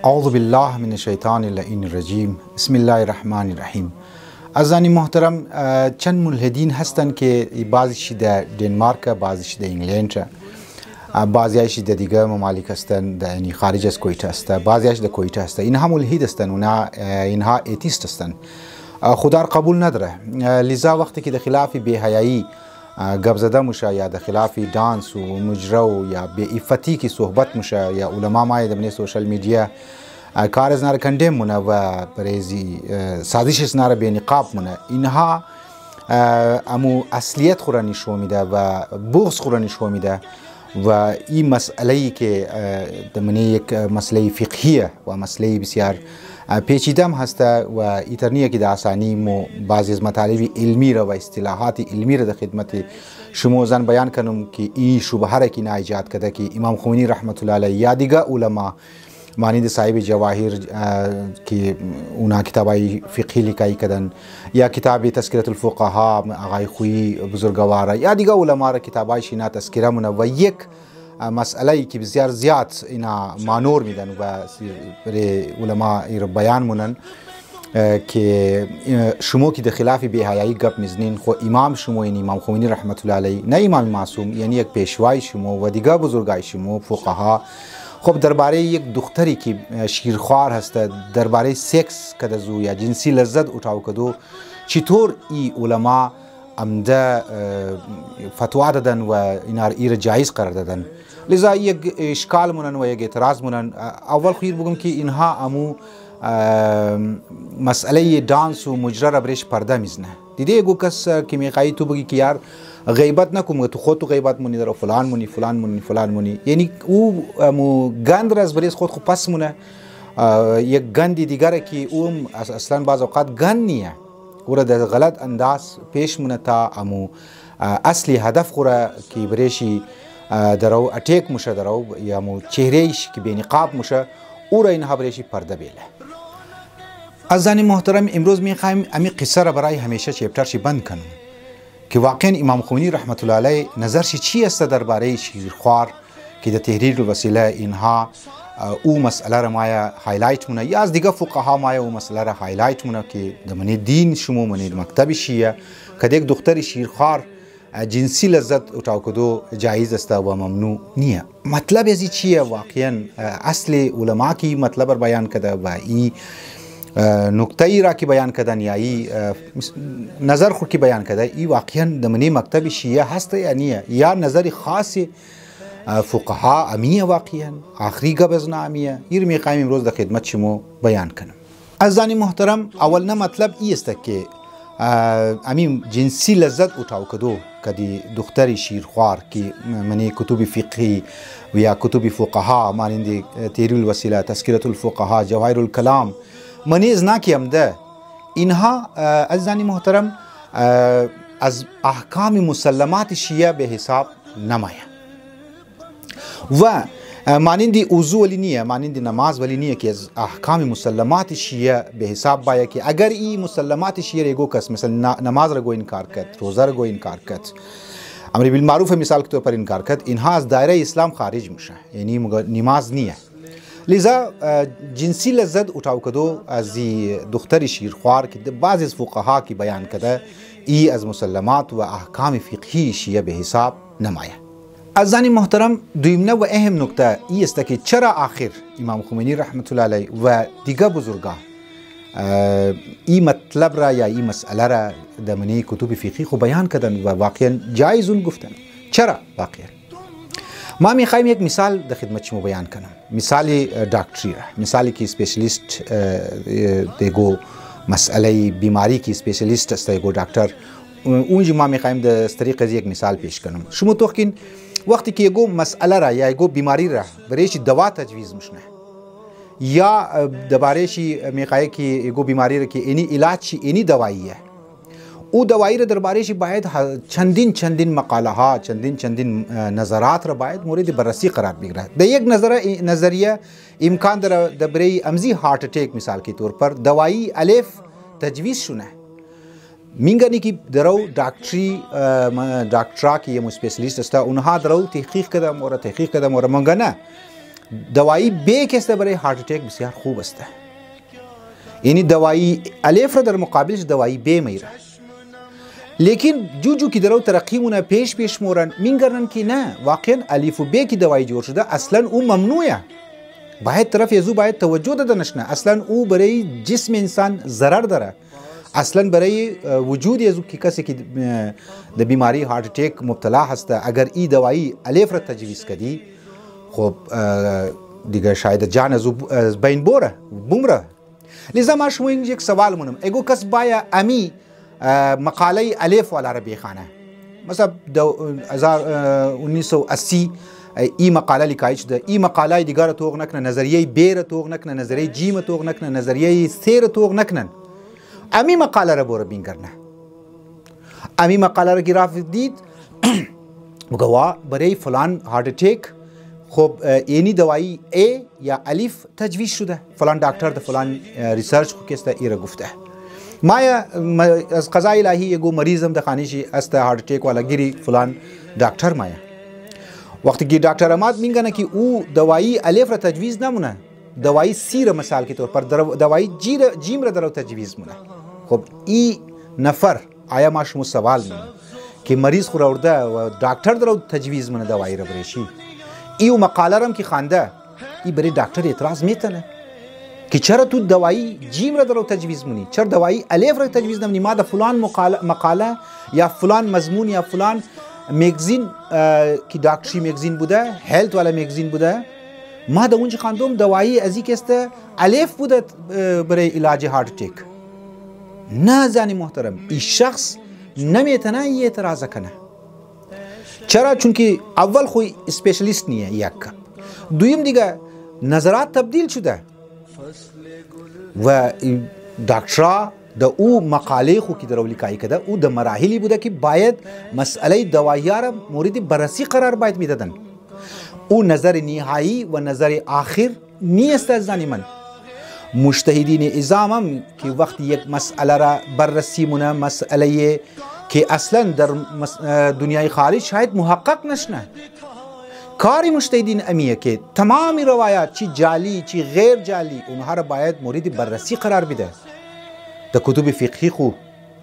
اعوذ بالله من الشیطان اللعین الرجیم. بسم الله الرحمن الرحیم. عزیزان محترم، چند ملحدین هستند که بعضیش در دنمارک، بعضیش در انگلند، بعضیش در دیگه ممالک هستند، یعنی خارج از کویت هست، بعضیش در کویت هست. اینها ملحد هستند، اینها ایتیست هستند، خدا را قبول نداره. لذا وقتی که در خلاف بی‌حیایی گپ زده میشه یا در خلاف دانس و مجرا یا بی عفتی که صحبت میشه یا علما ما در سوشل میدیا کار از نار کندم مونه و برای سازش از نار به نقاب مونه، اینها امو اصلیت خورا نشون میده و بغض خورا نشون میده و این مسئله که در یک مسئله فقهیه و مسئله بسیار پیچیده هست و ایترنیه که در آسانی مو بعضی از مطالب علمی را و اصطلاحات علمی را در خدمت شما زن بیان کنم که این شبهه را که ایجاد کرده که امام خمینی رحمت الله علیه یا دیگه علما مانند صاحب جواهر که اونا کتابای فقهی لیکای کردن یا کتاب تذکرة الفقها آقای خویی بزرگوار یا دیگه علما را کتابای شینا تذکره مونه و یک مسئله که بسیار زیاد اینا مانور میدن و برای علما را بیان مونن که شما که در خلاف بی‌حیایی گپ میزنین، خو امام شما این امام خمینی رحمت الله علیه نه امام معصوم، یعنی یک پیشوای شما و دیگه بزرگای شما فقها خب درباره یک دختری که شیرخوار هست درباره سکس کدزو یا جنسی لذت اٹھاو کدو چطور ای علما عمده فتوا دادن و اینا را جایز قرار دادن. لذا یک اشکال مونن و یک اعتراض مونن. اول خیر بگم که اینها امو مسئله دانس و مجرا را برش پرده میزنه. دیده یگو کس که میخوایی تو بگی که یار غیبت نکن، تو خود تو غیبت مونی در فلان مونی فلان مونی فلان مونی، یعنی او گند را از بریز خود خود پس مونه. یک گندی دیگره که او اصلا بعض اوقات گند نیه، او را در غلط انداز پیش مونه تا امو اصلی هدف خوره که بریشی درو اٹیک مشه درو یا مو چهرهش که به نقاب مشه او را اینها بریشی پرده بیله. عزیزان محترم، امروز میخوایم امی قصه را برای همیشه چپترشی بند کنم که واقعا امام خمینی رحمت الله علیه نظرش چی است درباره شیرخوار که در تحریر الوسیله اینها او مسئله را مایا هایلایت مونه یا از دیگه فقها مایا او مسئله را هایلایت مونه که در منی دین شما منی مکتب شیعه که یک دختر شیرخوار جنسی لذت اٹھاو کدو جایز است و ممنوع نیه. مطلب ازی چیه؟ واقعا اصل علما کی مطلب را بیان کرده و ای نکته ای را که بیان کردن یا ای نظر خود که بیان کرده ای واقعا در منی مکتب شیعه هست یا نیه یا نظر خاص فقها امیه واقعا آخری گبزنا امیه. این میخوایم امروز در خدمت شما بیان کنم. عزیزان محترم، اول نه مطلب ای است که امیم جنسی لذت اٹھاو کدو کدی دختری شیرخوار که منی کتب فقهی و یا کتب فقها مانند تحریر الوسیله، تذکرة الفقها، جواهر الکلام منی ازنا کی امده اینها عزیزان محترم از احکام مسلمات شیعه به حساب نمایه و مانند وضو ولی نیه، مانند نماز ولی نیه که از احکام مسلمات شیعه به حساب باید که اگر این مسلمات شیعه رو کس مثلا نماز را گو انکار کرد، روزه را گو انکار کرد، امر بالمعروف مثال کے طور پر انکار کرد، اینها از دایره اسلام خارج میشه، یعنی نماز نیه. لذا جنسی لذت اٹھاو کدو از دختر شیرخوار که بعض از فقها کی بیان کرده ای از مسلمات و احکام فقهی شیعه به حساب نمایه. عزیزان محترم، دویمنه و اهم نکته ای است که چرا آخر امام خمینی رحمت الله علیه و دیگه بزرگان این مطلب را یا این مسئله را در منی کتب فقهی خو بیان کردن و واقعا جایزون گفتن. چرا واقعا؟ ما میخوایم یک مثال در خدمت شما بیان کنم، مثال دکتری را، مثالی که اسپیشلیست دیگو مسئله بیماری که اسپیشلیست است دیگو دکتر اونجا ما میخوایم در طریق از یک مثال پیش کنم. شما توقین وقتی که یگو مسئله را یا یگو بیماری را برایش دوا تجویز میشنه یا دربارهش میخوای که یگو بیماری را که اینی علاج چی اینی دواییه، او دوایی را دربارهش باید چندین مقاله ها چندین نظرات را باید مورد بررسی قرار بگیره. در یک نظریه امکان در برای امزی هارت اٹیک مثال کے طور پر دوائی الف تجویز شونه میگنی که درو دکترا که یه اسپیشلیست است اونها درو تحقیق کردم و منگنه دوائی ب که است برای هارت اتک بسیار خوب است. یعنی دوائی الف را در مقابلش دوائی ب میره. لیکن جو که درو ترقیمونه پیش مورن میگردن که نه واقعا الف و ب کی دوائی جور شده اصلا او ممنوعه. باید طرف یزو باید توجه داده نشنه. اصلا او برای جسم انسان ضرر داره. اصلا برای وجود یزو که کسی که د بیماری هارت اتک مبتلا هسته اگر ای دوائی الف را تجویز کردی خب دیگه شاید جان از بین بمره. لذا ما شما یک سوال مونم اگو کس باید امی مقاله الف والا را بخانه مثلا 1980 ای مقاله لیکای شده ای مقاله دیگر را توق نکنه نظریه ب را توق نکنه نظریه جیم را توق نکنه نظریه سی را توق نکنن امی مقاله را برو بین کرنه امی مقاله را گراف دید بگوا برای فلان هارت اتک خب اینی دوائی ای یا الف تجویز شده فلان دکتر ده فلان ریسرچ کو کسته ایره گفته ما از قضای الهی یگو مریضم ده خانیشی است هارت اتک والا گیری فلان دکتر مایا وقتی که دکتر اماد میگه که او دوائی الف را تجویز نمونه دوائی سی را مثال کے طور پر دوائی جیم را درو تجویز مونه خب ای نفر آیا ما شما سوال مونه که مریض خو راورده و دکتر درو تجویز مونه دوائی را بریشی ایو مقاله رم که خانده ای برای دکتر اعتراض میتنه که چرا تو دوائی جیم را درو تجویز مونی چرا دوائی الف را تجویز نمونی ما ده فلان مقاله یا فلان مضمون یا فلان میگزین که دکتری میگزین بوده هلت والا میگزین بوده ما ده اونجا خواندم دوائی ازی که است الف بوده برای علاج هارت اتک نه زنی محترم این شخص نمیتنه یه اعتراض کنه چرا چون که اول خوی اسپیشلیست نیه یک دویم دیگه نظرات تبدیل شده و دکترها د او مقاله خو که درو لیکای کده او د مراحلی بوده که باید مسئله دوائی را مورد بررسی قرار باید میدادن او نظر نهایی و نظر آخر نیست از زنی من مجتهدین اعظام هم که وقتی یک مسئله را بررسی مونه مسئله که اصلا در دنیای خارج شاید محقق نشنه کاری مجتهدین امیه که تمام روایات چی جعلی چی غیر جعلی اونها را باید مورد بررسی قرار بده د کتب فقهی خو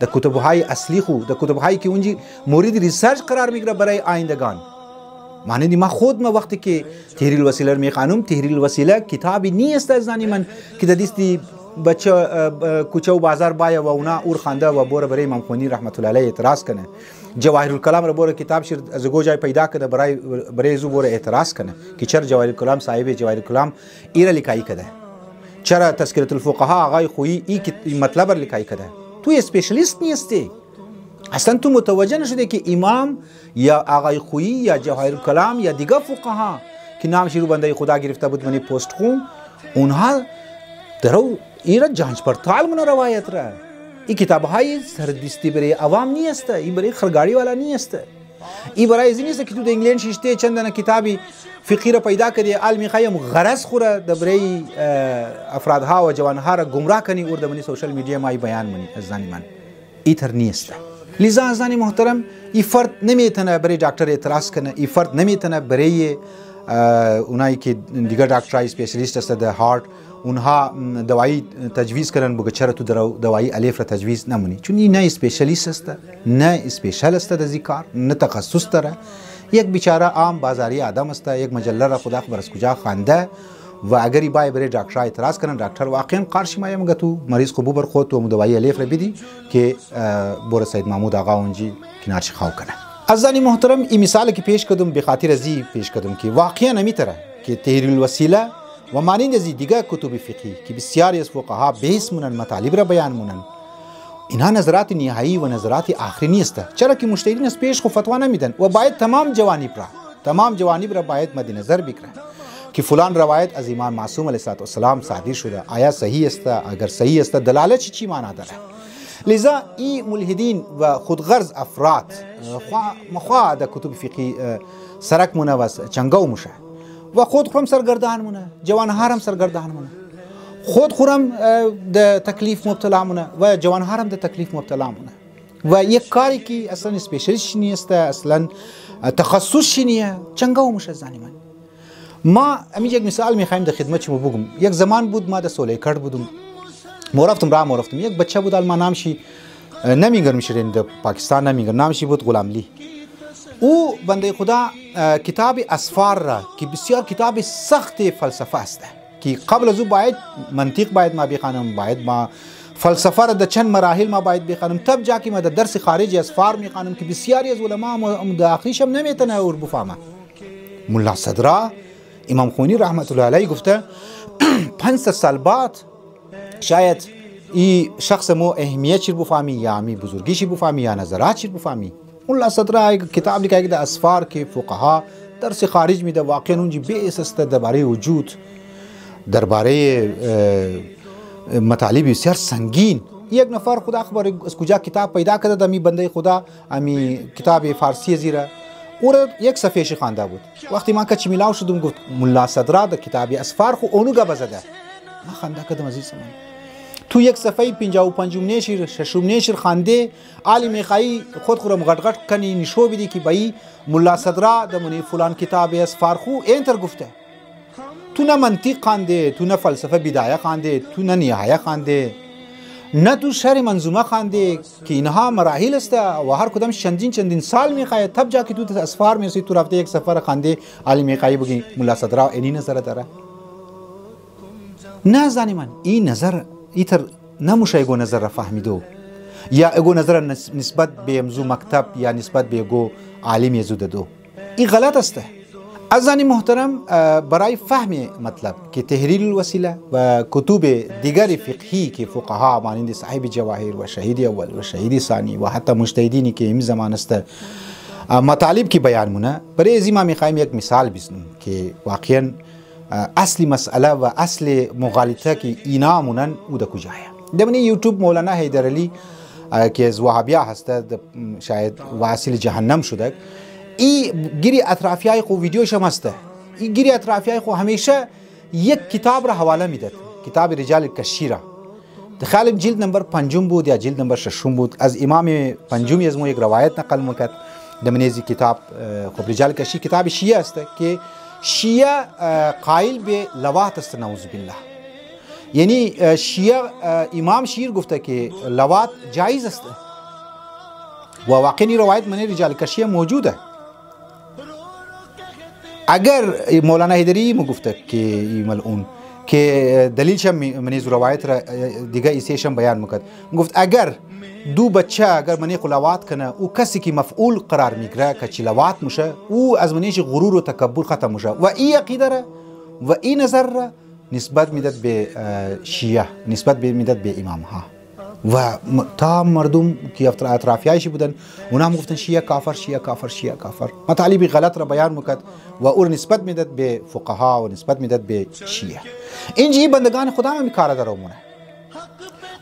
د کتبهای اصلی خو د کتبهایی که اونجی مورد ریسرچ قرار میگیره برای آیندگان معنی ما خود ما وقتی که تحریر الوسیله رو میخوانم تحریر الوسیله کتابی نیست از زنی من که د دیستی بچه کوچه و بازار باید و اونا اور خانده و بوره برای امام خمینی رحمت الله علیه اعتراض کنه جواهر الکلام رو بوره کتاب شیر از گو جای پیدا کنه برای زو بوره اعتراض کنه که چرا جواهر الکلام صاحب جواهر الکلام ایره لیکایی کده چرا تذکرة الفقها آقای خویی ای مطلب را لیکایی کده تو اسپیشلیست نیستی اصلا تو متوجه نشده که امام یا آقای خویی یا جواهر الکلام یا دیگه فقها که نام شیرو بنده خدا گرفته بود منی پست خون اونها درو این را جانچ پرتال من روایت را این کتاب های سردستی برای عوام نیست این برای خرگاری والا نیست این برای ازی نیست که تو در انگلند شیشته چندان کتابی فقهی را پیدا کردی علمی خواهیم غرض خوره در برای افرادها و جوانها را گمراه کنی اور در منی سوشل میڈیا ما بیان منی از زنی من ایتر نیست لذا از زنی محترم این فرد نمیتونه برای دکتر اعتراض کنه این فرد نمیتونه برای اونایی که دیگر دکترهای اسپیشلیست است در هارت اونها دوائی تجویز کردن بگه چرا تو دوائی الف را تجویز نمونی چون این نه اسپیشلیست است نه اسپیشل است در کار نه تخصص داره یک بیچاره عام بازاری آدم است یک مجله را خدا خبر از کجا خوانده و اگر ای برای دکتر اعتراض کنن دکتر واقعا قارش ما میگه تو مریض خوب بر خود تو دوائی الف را بدی که بور سید محمود آقا اونجی کنارش خاو کنه از زنی محترم این مثال که پیش کردم به خاطر ازی پیش کردم که واقعا نمیتره که تحریر الوسیله و مانند از دیگر کتب فقهی که بسیاری از فقها بحث مونن مطالب را بیان مونن اینها نظرات نهایی و نظرات آخری نیست چرا که مجتهدین از پیش خو فتوا نمیدن و باید تمام جوانب را باید مد نظر بگیرن که فلان روایت از امام معصوم علیه السلام صادر شده آیا صحیح است اگر صحیح است دلالت چی معنی داره لذا این ملحدین و خودغرض افراد مخواه در کتب فقهی سرک مونه و چنگاو مشه و خود خورم سرگردان مونه جوان هارم سرگردان مونه خود خورم د تکلیف مبتلا مونه و جوان هارم د تکلیف مبتلا مونه و یک کاری که اصلا اسپیشلیست نیست اصلا تخصص نیه چنگاو مشه زنی من ما همین یک مثال میخوایم در خدمت شما بگم. یک زمان بود ما در سولیکرد بودم، ما رفتم یک بچه بود ما نامشی نمیگم میشرین در پاکستان نمیگم، نامشی بود غلام لی. او بنده خدا کتاب اسفار را که بسیار کتاب سخت فلسفه است که قبل از او باید منطق باید ما بخوانم، باید ما فلسفه را در چند مراحل ما باید بخوانم، تب جا که ما در درس خارجی اسفار میخوانم که بسیاری از علما داخلیش هم نمیتونه اور بفهمه. ملا صدرا امام خمینی رحمت الله علیه گفته 500 سال بعد شاید این شخص مو اهمیت چی بفهمی یا می بزرگی چی بفهمی یا نظرات چی بفهمی. ملا صدرا کتاب لیکه در اسفار که فقها درس خارج میده، واقعا اونجا بیس است درباره وجود، درباره مطالب بسیار سنگین. یک نفر خدا خبر از کجا کتاب پیدا کرده دمی بنده خدا امی کتاب فارسی زیرا او یک صفحه خوانده بود. وقتی من کچ میلاو شدم گفت ملا صدرا در کتاب اسفار خو اونو گه بزده. ما خنده کردم عزیز من، تو یک صفحه 55 نشر 6 نشر خنده عالم میخوایی خود خورم غټ غټ کنی نشو بدی که بایی ملا صدرا د منی فلان کتاب اسفار خو انتر گفته. تو نه منطق خانده، تو نه فلسفه بدایه خانده، تو نه نهایه خانده، نه تو شعر منظومه خانده که اینها مراحل است و هر کدام چندین سال میخواه تب جا که تو اسفار میرسی تو رفته یک سفر خانده علی میخوایی بگی ملا صدرا اینی نظر داره. نه زنی من این نظر ایتر نموشه ایگو نظر را فهمیدو یا ایگو نظر نسبت به امزو مکتب یا نسبت به ایگو عالم یزو دادو. این غلط است. عزیزان محترم، برای فهم مطلب که تحریل الوسیله و کتب دیگر فقهی که فقها مانند صاحب جواهر و شهید اول و شهید ثانی و حتی مجتهدینی که این زمان است مطالب کی بیان مونه، برای از ما میخوایم یک مثال بزنیم که واقعا اصلی مسئله و اصل مغالطه که اینا مونن او د کجایه. در یوتیوب مولانا حیدرعلی که از وهابیا هست شاید واصل جهنم شده، این گیری اطرافیای خو ویدیوش هم هسته. این گیری اطرافیای خو همیشه یک کتاب را حواله میداد، کتاب رجال کشی را. دخالم جلد نمبر 5 بود یا جلد نمبر 6 بود، از امام پنجمی از مو یک روایت نقل میکرد دمنیزی کتاب. خب رجال کشی کتاب شیعه است که شیعه قائل به لواط است نعوذ بالله. یعنی شیعه امام شیر گفته که لواط جایز است و واقعی روایت من رجال کشی موجوده. اگر مولانا حیدری مو گفته که ملعون که دلیلش منیز روایت را دیگه ایسیشم بیان میکرد، گفت اگر دو بچه اگر منی لواط کنه او کسی که مفعول قرار میگیره که چی لواط میشه او از منیش غرور و تکبر ختم میشه و این عقیده را و این نظر را نسبت میداد به شیعه، نسبت میداد به امام ها و تا مردم که اطرافیایش بودن اونا گفتن شیعه کافر شیعه کافر شیعه کافر، مطالب غلط را بیان میکرد و او نسبت میداد به فقها و نسبت میداد به شیعه. اینجی بندگان خدا هم کار داره مونه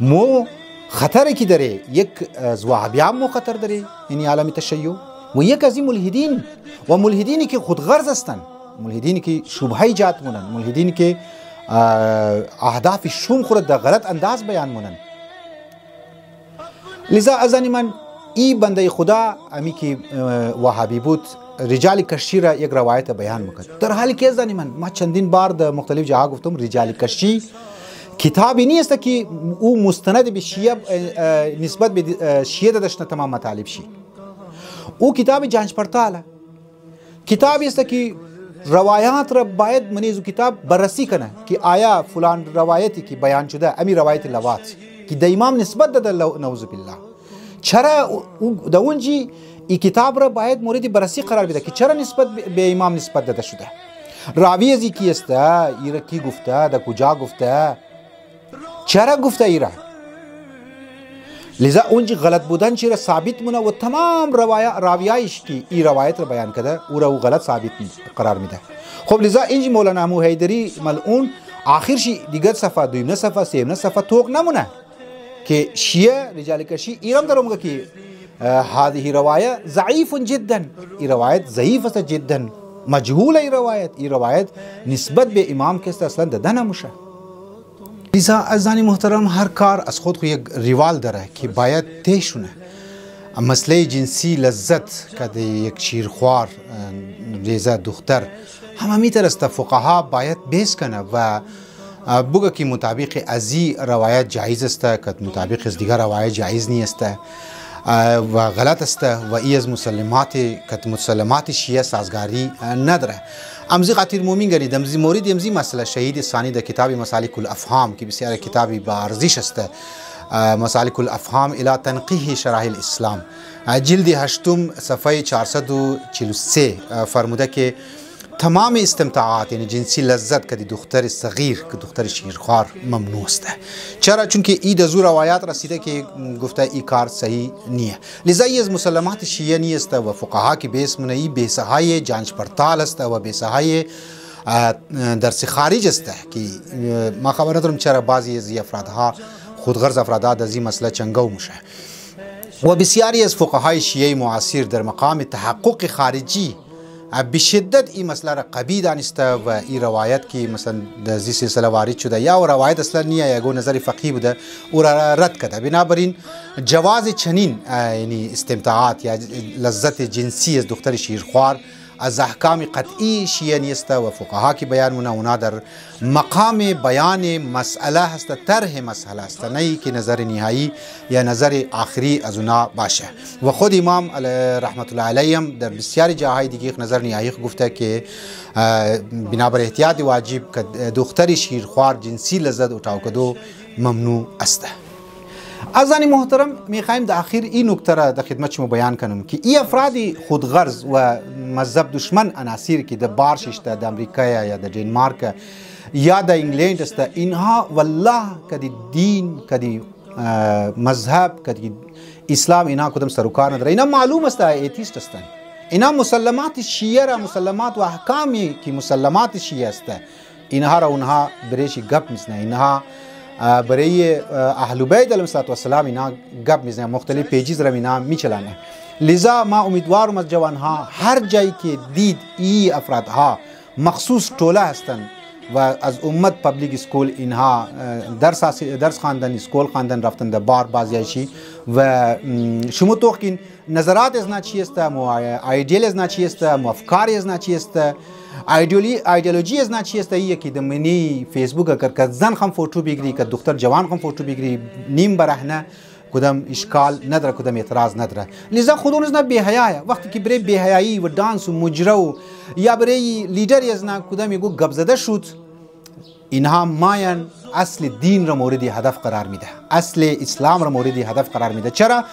مو خطر کی داره، یک از وهابیا مو خطر داره یعنی عالم تشیع و یک از این ملحدین و ملحدینی که خودغرض هستند، ملحدینی که شبهه ایجاد مونن، ملحدینی که اهداف شوم خورد در غلط انداز بیان مونن. لذا ازانی من این بنده خدا امی که وهابی بود رجال کشی را یک روایت بیان میکرد، در حالی که ازانی من چندین بار در مختلف جاها گفتم رجال کشی کتابی نیست که او مستند به شیعه نسبت به شیعه داشتن تمام مطالب شی. او کتاب جانچ پرتاله، کتابی است که روایات را باید منیزو کتاب بررسی کنه که آیا فلان روایتی که بیان شده امی روایت لواط که د امام نسبت داده نعوذ بالله، چرا د اونجی این کتاب را باید مورد بررسی قرار بده که چرا نسبت به امام نسبت داده شده، راوی ازی کی است، ایرا کی گفته، در کجا گفته، چرا گفته ایرا. لذا اونجی غلط بودن چرا ثابت مونه و تمام راویایش که این روایت را بیان کرده او را غلط ثابت قرار میده. خب لذا اینجی مولانا مو حیدری ملعون آخرشی دیگر صفحه دویم صفحه سیم صفحه توق نمونه که شیعه رجال کشی ایران دارم که هذه روایه ضعیف جدا، این روایت ضعیف است جدا، مجهول این روایت نسبت به امام که است اصلا داده نمیشه. لذا عزیزان محترم هر کار از خود یک روال داره که باید طی شونه. مسئله جنسی لذت که یک شیرخوار ریزه دختر همین طرح است. فقها باید بیس کنه و بگه که مطابق ازی روایت جایز است که مطابق از دیگر روایت جایز نیست و غلط است و ای از مسلمات شیعه سازگاری نداره. امزی قطیر مومین گرید امزی مورد امزی مسئله شهید ثانی در کتاب مسالک الافهام که بسیار کتابی با ارزش است، مسالک الافهام الی تنقیح شرائع الاسلام، جلد 8 صفحه 443 فرموده که تمام استمتاعات یعنی جنسی لذت که دختر صغیر که دختر شیرخوار ممنوع است. چرا؟ چون که این دو روایات رسیده که گفته این کار صحیح نیه. لذا ای از مسلمات شیعه نیست و فقها که بیس منهی بیسهای جانچ پرتال است و بیسهای درس خارج است که ما خبر ندارم چرا بعضی از افرادها خودغرض افراد از این مسئله چنگو میشه و بسیاری از فقهای شیعه معاصر در مقام تحقق خارجی بشدت این مسئله را قوی دانسته و این روایت که مثلا در زی سلسله وارد شده یا روایت اصلا نیه یا نظر فقهی بوده او را رد کرده. بنابراین جواز چنین یعنی استمتاعات یا لذت جنسی از دختر شیرخوار از احکام قطعی شیعه نیست و فقها که بیان مونه اونا در مقام بیان مسئله هست، طرح مسئله است، نه که نظر نهایی یا نظر آخری از اونا باشه. و خود امام رحمت الله علیهم در بسیاری جاهای دیگه نظر نهایی گفته که بنابر احتیاط واجب که دختر شیرخوار جنسی لذت اٹھاو کدو ممنوع است. عزیزان محترم میخوایم در آخر این نکته را در خدمت شما بیان کنم که این افراد خودغرض و مذهب دشمن عناصر که در بارش در امریکا یا در دنمارک یا در انگلند است، اینها والله کدی دین کدی مذهب کدی اسلام اینها کدام سروکار نداره. اینا معلوم است ایتیست هستند. اینا مسلمات شیعه را مسلمات و احکامی که مسلمات شیعه است اینها را اونها بریش گپ میزنه، اینها برای اهل بیت علیهم السلام اینا گپ میزنه، مختلف پیجز را اینا میچلانه. لذا ما امیدوارم از جوانها هر جایی که دید ای افرادها مخصوص طوله هستند و از امت پبلیک اسکول اینها درس خواندن، اسکول خواندن، رفتن در بار بازیشی و شما توقین نظرات از چی است، ایدئال از چی است، افکار از چی است، ایدئولوژی از چی است. ای که دمنی فیسبوک اگر که زن خم فوتو بگیری که دختر جوان خم فوتو بگیری نیم برهنه کدام اشکال نداره، کدام اعتراض نداره. لذا خودونز نه بی‌حیاست. وقتی که برای بی‌حیایی و دانس و مجرا یا برای لیدری از نه کدام میگو گبزده شد، اینها ماین اصل دین را مورد هدف قرار میده، اصل اسلام را مورد هدف قرار میده. چرا؟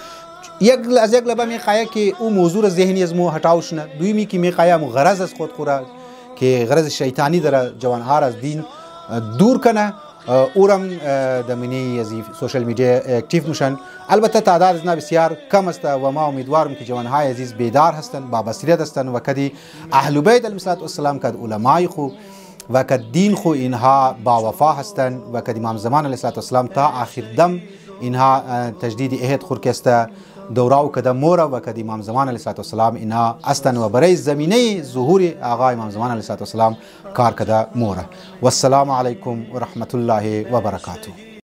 یک لبه میخواه که او موضوع ذهنی از مو هتاوش نه، دویمی که میخواه مو غرض از خود خورا که غرض شیطانی داره جوانها از دین دور کنه، اورم دمینی از سوشل میدیا اکتیو میشن. البته تعداد از بسیار کم است و ما امیدوارم که جوانهای عزیز بیدار هستند، با بصیرت هستند و کدی اهل بیت علیهم السلام کد علمای خو و کد دین خو اینها با وفا هستند و کد امام زمان علیه السلام تا آخر دم اینها تجدید عهد خورکسته دوراو کده مورا و کد امام زمان علیه السلام اینها استن و برای زمینه ظهور آقا امام زمان علیه السلام کار کده مورا. والسلام علیکم و رحمت الله و برکاته.